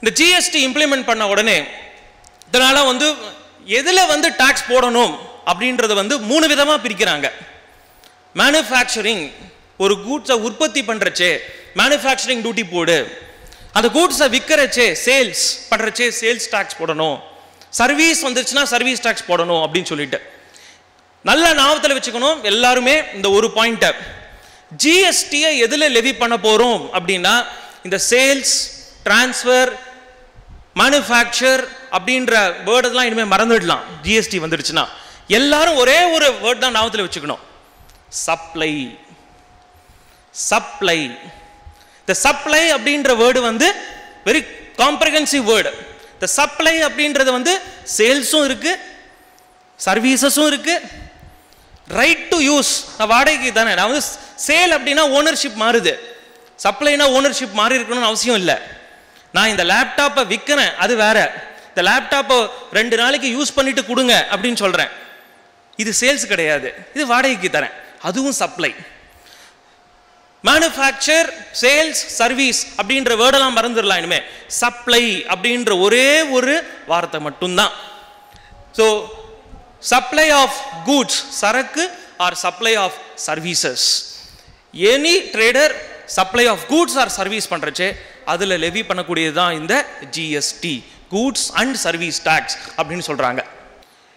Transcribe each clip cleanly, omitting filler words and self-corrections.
இந்த GST implement பண்ண உடனே இதனால வந்து எதுல வந்து டாக்ஸ் போடணும் அப்படின்றத வந்து 3 விதமா பிரிக்கிறாங்க. மேனுஃபேக்சரிங், ஒரு கூட்ஸை உற்பத்தி பண்றச்சே மேனுஃபேக்சரிங் டியூட்டி போடு, அந்த கூட்ஸை விற்கிறச்சே சேல்ஸ் பண்றச்சே சேல்ஸ் டாக்ஸ் போடணும், சர்வீஸ் வந்துச்சுன்னா சர்வீஸ் டாக்ஸ் போடணும் அப்படின்னு சொல்லிட்டு நல்ல ஞாபகத்தில் வச்சுக்கணும் எல்லாருமே. இந்த ஒரு பாயிண்ட்டை, ஜிஎஸ்டியை எதுல லெவி பண்ண போறோம் அப்படின்னா இந்த சேல்ஸ், டிரான்ஸ்ஃபர், மேனுஃபேக்சர் அப்படின்ற வேர்டெல்லாம் இனிமேல் மறந்துடலாம். ஜிஎஸ்டி வந்துடுச்சுன்னா எல்லாரும் ஒரே ஒரு வேர்ட் தான் ஞாபகத்தில் வச்சுக்கணும், சப்ளை. சப்ளை, இந்த சப்ளை அப்படின்ற வேர்டு வந்து வெரி காம்ப்ரிஹென்சிவ் வேர்டு. இந்த சப்ளை அப்படின்றது வந்து சேல்ஸும் இருக்கு, சர்வீசஸும் இருக்கு, ரைட் டு யூஸ். நான் வாடகைக்கு தானே, நான் வந்து சேல் அப்படின்னா ஓனர்ஷிப் மாறுது, சப்ளைனா ஓனர்ஷிப் மாறி இருக்கணும்னு அவசியம் இல்லை. நான் இந்த லேப்டாப்பை விற்கிறேன், அது வேற. இந்த லேப்டாப்பை 2 நாளைக்கு யூஸ் பண்ணிட்டு கொடுங்க அப்படின்னு சொல்றேன், இது சேல்ஸ் கிடையாது, இது வாடகைக்கு தரேன், அதுவும் சப்ளை. மேனுஃபேக்சர், சேல்ஸ், சர்வீஸ் அப்படின்ற வேர்டெல்லாம் மறந்துடலாம் இனிமே. சப்ளை அப்படின்ற ஒரே ஒரு வார்த்தை மட்டும்தான். ஸோ சப்ளை ஆஃப் கூட்ஸ், சரக்கு, or supply of services. Any trader supply of goods or service பண்றச்சே அதுல லெவி பண்ணக்கூடியது தான் இந்த GST, goods and service tax அப்படின்னு சொல்றாங்க.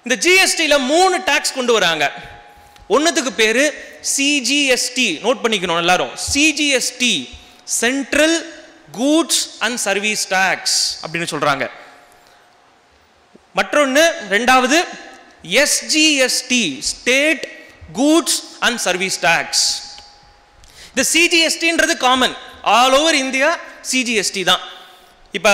இந்த ஜிஎஸ்டியில் 3 டாக்ஸ் கொண்டு வராங்க. ஒன்னுத்துக்கு பேரு சிஜிஎஸ்டி, நோட் பண்ணிக்கணும் எல்லாரும். CGST, central goods and service tax அப்படின்னு சொல்றாங்க. மற்றொன்று ரெண்டாவது SGST, state goods and service tax. இந்த சிஜிஎஸ்டின்றது common all over India, CGST தான். இப்போ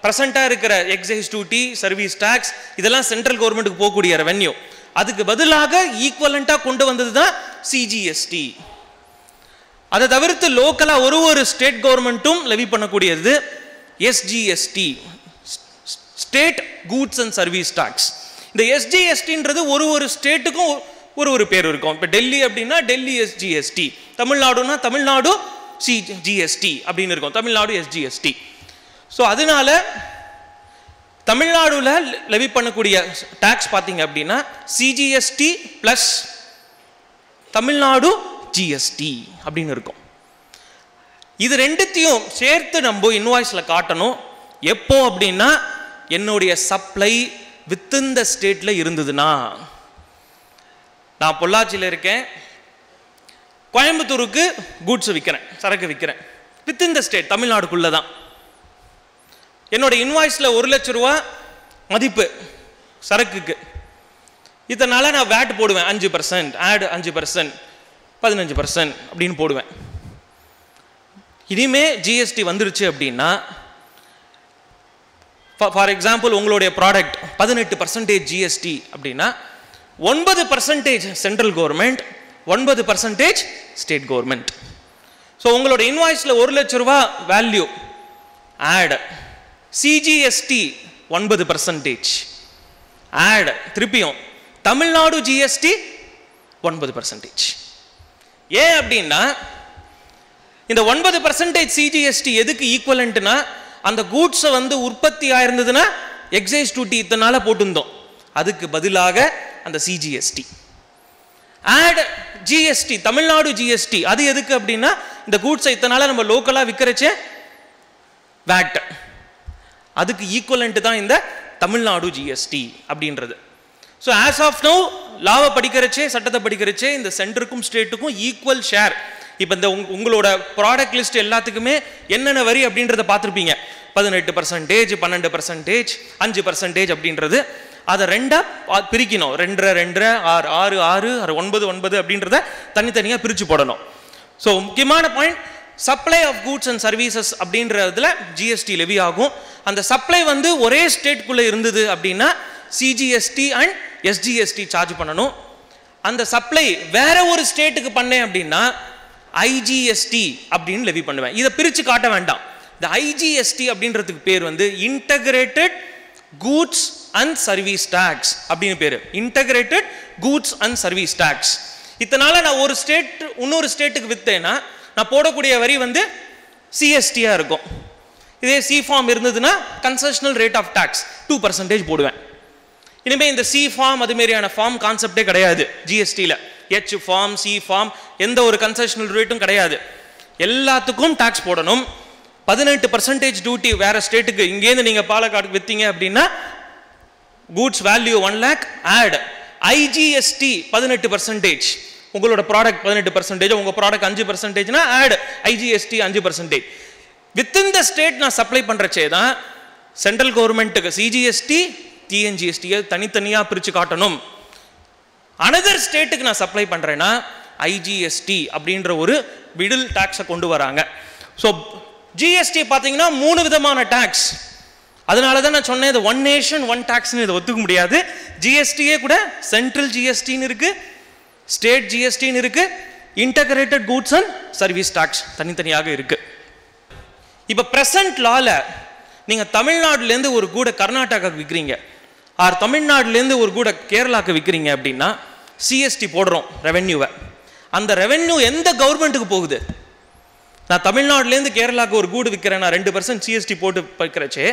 ப்ரெசென்ட்டாக இருக்கிற எக்ஸைஸ் டியூட்டி, சர்வீஸ் டாக்ஸ் இதெல்லாம் சென்ட்ரல் கவர்மெண்ட்டுக்கு போகக்கூடிய ரெவென்யூ. அதுக்கு பதிலாக ஈக்குவலண்டாக கொண்டு வந்தது தான் சிஜிஎஸ்டி. அதை தவிர்த்து லோக்கலாக ஒரு ஸ்டேட் கவர்மெண்ட்டும் லெவி பண்ணக்கூடியது SGST, state goods and service tax. இந்த எஸ்ஜிஎஸ்டின்றது ஒரு ஸ்டேட்டுக்கும் ஒரு பேர் இருக்கும். இப்போ டெல்லி அப்படின்னா டெல்லி எஸ்ஜிஎஸ்டி, தமிழ்நாடுனா தமிழ்நாடு சிஜிஎஸ்டி அப்படின்னு இருக்கும், தமிழ்நாடு எஸ்ஜிஎஸ்டி. ஸோ அதனால தமிழ்நாடுல லெவி பண்ணக்கூடிய டாக்ஸ் பார்த்தீங்க அப்படின்னா சிஜிஎஸ்டி பிளஸ் தமிழ்நாடு ஜிஎஸ்டி அப்படின்னு இருக்கும். இது ரெண்டுத்தையும் சேர்த்து நம்ம இன்வாய்ஸ்ல காட்டணும். எப்போ அப்படின்னா என்னுடைய சப்ளை வித்தின் த ஸ்டேட்ல இருந்ததுன்னா, நான் பொள்ளாச்சியில் இருக்கேன், கோயம்புத்தூருக்கு கூட்ஸ் விற்கிறேன், சரக்கு விற்கிறேன், வித்தின் த ஸ்டேட் தமிழ்நாடுக்குள்ள தான். என்னோட இன்வாய்ஸ்ல 1 லட்ச ரூபா மதிப்பு சரக்குக்கு, இதனால நான் வேட் போடுவேன் 5%, ஆட் 5%, 15% அப்படின்னு போடுவேன். இனிமே ஜிஎஸ்டி வந்துருச்சு அப்படின்னா, ஃபார் எக்ஸாம்பிள் உங்களுடைய ப்ராடக்ட் 18% ஜிஎஸ்டி அப்படின்னா 9% central government, 9% state government. So உங்களோட இன்வாய்ஸ்ல 1 லட்ச ரூபா வேல்யூ, ஆட் சிஜிஎஸ்டி 9%, ஆட் திருப்பியும் தமிழ்நாடு ஜிஎஸ்டி 9%. ஏன் அப்படின்னா இந்த 9% சிஜிஎஸ்டி எதுக்கு ஈக்குவலன்ட்னா, அந்த கூட்ஸை வந்து உற்பத்தி ஆயிருந்ததுன்னா எக்ஸைஸ் டியூட்டி இத்தனால போட்டிருந்தோம், அதுக்கு பதிலாக அந்த CGST. Add GST, Tamil Nadu GST, அது எதுக்கு அப்படின்னா இந்த கூட்ஸை இத்தனால நம்ம லோக்கலா விற்கிறச்சே வேட், அதுக்கு ஈக்குவலன்ட் தான் இந்த தமிழ்நாடு ஜிஎஸ்டி அப்படின்றது. ஸோ ஆஸ் ஆஃப் நோ லாவை படிக்கிறச்சே, சட்டத்தை படிக்கிறச்சே இந்த சென்டருக்கும் ஸ்டேட்டுக்கும் ஈக்குவல் ஷேர். இப்போ இந்த உங்களோட ப்ராடக்ட் லிஸ்ட் எல்லாத்துக்குமே என்னென்ன வரி அப்படின்றத பார்த்துருப்பீங்க. 18%, 12%, 5% அப்படின்றது. அதை 2ஆ பிரிக்கணும், 2, 2, 6, 6, 6, 9, 9 அப்படின்றத தனித்தனியாக பிரித்து போடணும். ஸோ முக்கியமான point, supply of goods and services அப்படின்றதுல ஜிஎஸ்டி லெவி ஆகும். அந்த சப்ளை வந்து ஒரே ஸ்டேட்குள்ளே இருந்தது அப்படின்னா சிஜிஎஸ்டி அண்ட் எஸ்ஜிஎஸ்டி சார்ஜ் பண்ணணும். அந்த சப்ளை வேற ஒரு ஸ்டேட்டுக்கு பண்ணேன் அப்படின்னா ஐஜிஎஸ்டி அப்படின்னு லெவி பண்ணுவேன். இதை பிரித்து காட்ட வேண்டாம். இந்த ஐஜிஎஸ்டி அப்படின்றதுக்கு பேர் வந்து integrated goods and service tax அப்படின்னு பேரு. Integrated goods and service tax. இதனால நான் ஒரு ஸ்டேட் இன்னொரு ஸ்டேட்டுக்கு வித்தேன்னா நான் போடக்கூடிய வரி வந்து சிஎஸ்டியா இருக்கும். இதே சி ஃபார்ம் இருந்ததுன்னா கன்செஷனல் ரேட் ஆஃப் டாக்ஸ் 2% போடுவேன். இனிமேல் இந்த சி ஃபார்ம் அது மாதிரியான ஃபார்ம் கான்செப்டே கிடையாது ஜிஎஸ்டியில். ஹெச் ஃபார்ம், சி ஃபார்ம், எந்த ஒரு கன்செஷனல் ரேட்டும் கிடையாது. எல்லாத்துக்கும் டாக்ஸ் போடணும். 18% டியூட்டி வேற ஸ்டேட்டுக்கு, இங்கேருந்து நீங்கள் பாலக்காடுக்கு விற்றீங்க அப்படின்னா goods value 1 lakh add IGST 18%, உங்களோட ப்ராடக்ட் 18%, உங்கள் ப்ராடக்ட் 5%னா add IGST 5%. Within the state நான் சப்ளை பண்ணுறச்சே தான் சென்ட்ரல் கவர்மெண்ட்டுக்கு சிஜிஎஸ்டி டிஎன்ஜிஎஸ்டியை தனித்தனியாக பிரித்து காட்டணும். அனதர் ஸ்டேட்டுக்கு நான் சப்ளை பண்ணுறேன்னா ஐஜிஎஸ்டி அப்படின்ற ஒரு மிடில் டாக்ஸை கொண்டு வராங்க. ஸோ ஜிஎஸ்டி பார்த்தீங்கன்னா 3 விதமான டாக்ஸ். அதனால தான் நான் சொன்னேன், இது ஒன் நேஷன் ஒன் டாக்ஸ்னு இதை ஒத்துக்க முடியாது. ஜிஎஸ்டியே கூட சென்ட்ரல் ஜிஎஸ்டின்னு இருக்கு, ஸ்டேட் ஜிஎஸ்டின்னு இருக்கு, integrated goods and service tax தனித்தனியாக இருக்கு. இப்போ பிரசன்ட் லால நீங்கள் தமிழ்நாடுலேருந்து ஒரு கூட கர்நாடகாவுக்கு விற்கிறீங்க, ஆர் தமிழ்நாடுலேருந்து ஒரு கூட கேரளாவுக்கு விற்கிறீங்க அப்படின்னா சிஎஸ்டி போடுறோம் ரெவென்யூவை. அந்த ரெவென்யூ எந்த கவர்மெண்ட்டுக்கு போகுது? நான் தமிழ்நாடுலேருந்து கேரளாவுக்கு ஒரு கூடு விற்கிறேன், நான் 2% சிஎஸ்டி போட்டு வைக்கிறச்சே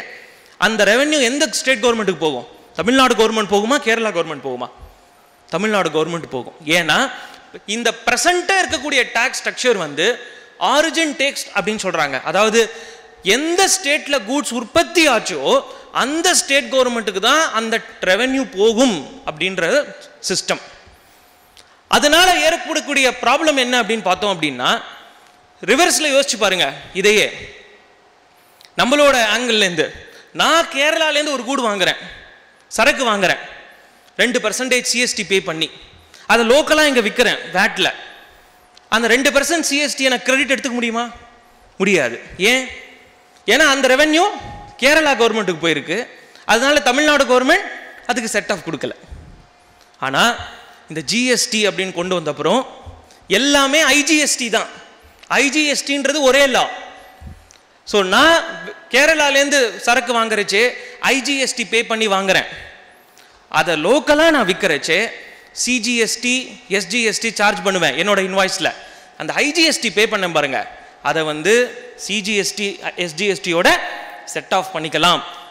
அந்த ரெவென்யூ எந்த ஸ்டேட் கவர்மெண்ட்டுக்கு போகும்? தமிழ்நாடு கவர்மெண்ட் போகுமா, கேரளா கவர்மெண்ட் போகுமா? தமிழ்நாடு கவர்மெண்ட் போகும். ஏன்னா இந்த ப்ரெசண்ட்டாக இருக்கக்கூடிய டாக்ஸ் ஸ்ட்ரக்சர் வந்து ஆரிஜின் டேக்ஸ் அப்படின்னு சொல்கிறாங்க. அதாவது எந்த ஸ்டேட்டில் கூட்ஸ் உற்பத்தி ஆச்சோ அந்த ஸ்டேட் கவர்மெண்ட்டுக்கு தான் அந்த ரெவென்யூ போகும் அப்படின்ற சிஸ்டம். அதனால ஏற்படக்கூடிய ப்ராப்ளம் என்ன அப்படின்னு பார்த்தோம் அப்படின்னா, ரிவர்ஸில் யோசிச்சு பாருங்க. இதையே நம்மளோட ஆங்கிள்லேருந்து நான் கேரளாலேருந்து ஒரு கூடு வாங்குறேன், சரக்கு வாங்குறேன், 2% சிஎஸ்டி பே பண்ணி அதை லோக்கலாக இங்கே விற்கிறேன் வேட்டில். அந்த 2% சிஎஸ்டி எனக்கு கிரெடிட் எடுத்துக்க முடியுமா? முடியாது. ஏன்? ஏன்னா அந்த ரெவென்யூ கேரளா கவர்மெண்ட்டுக்கு போயிருக்கு. அதனால தமிழ்நாடு கவர்மெண்ட் அதுக்கு செட் ஆஃப் கொடுக்கல. ஆனால் இந்த ஜிஎஸ்டி அப்படின்னு கொண்டு வந்த அப்புறம் எல்லாமே ஐஜிஎஸ்டி தான். ஐஜிஎஸ்டின்றது ஒரே லா. ஸோ நான் கேரளாலேருந்து சரக்கு வாங்குறச்சே ஐஜிஎஸ்டி பே பண்ணி வாங்குறேன், அதை லோக்கலாக நான் விற்கிறச்சே சிஜிஎஸ்டி எஸ்ஜிஎஸ்டி சார்ஜ் பண்ணுவேன் என்னோட இன்வாய்ஸில். அந்த ஐஜிஎஸ்டி பே பண்ண பாருங்க, அதை வந்து சிஜிஎஸ்டி எஸ்ஜிஎஸ்டியோட செட் ஆஃப் பண்ணிக்கலாம்.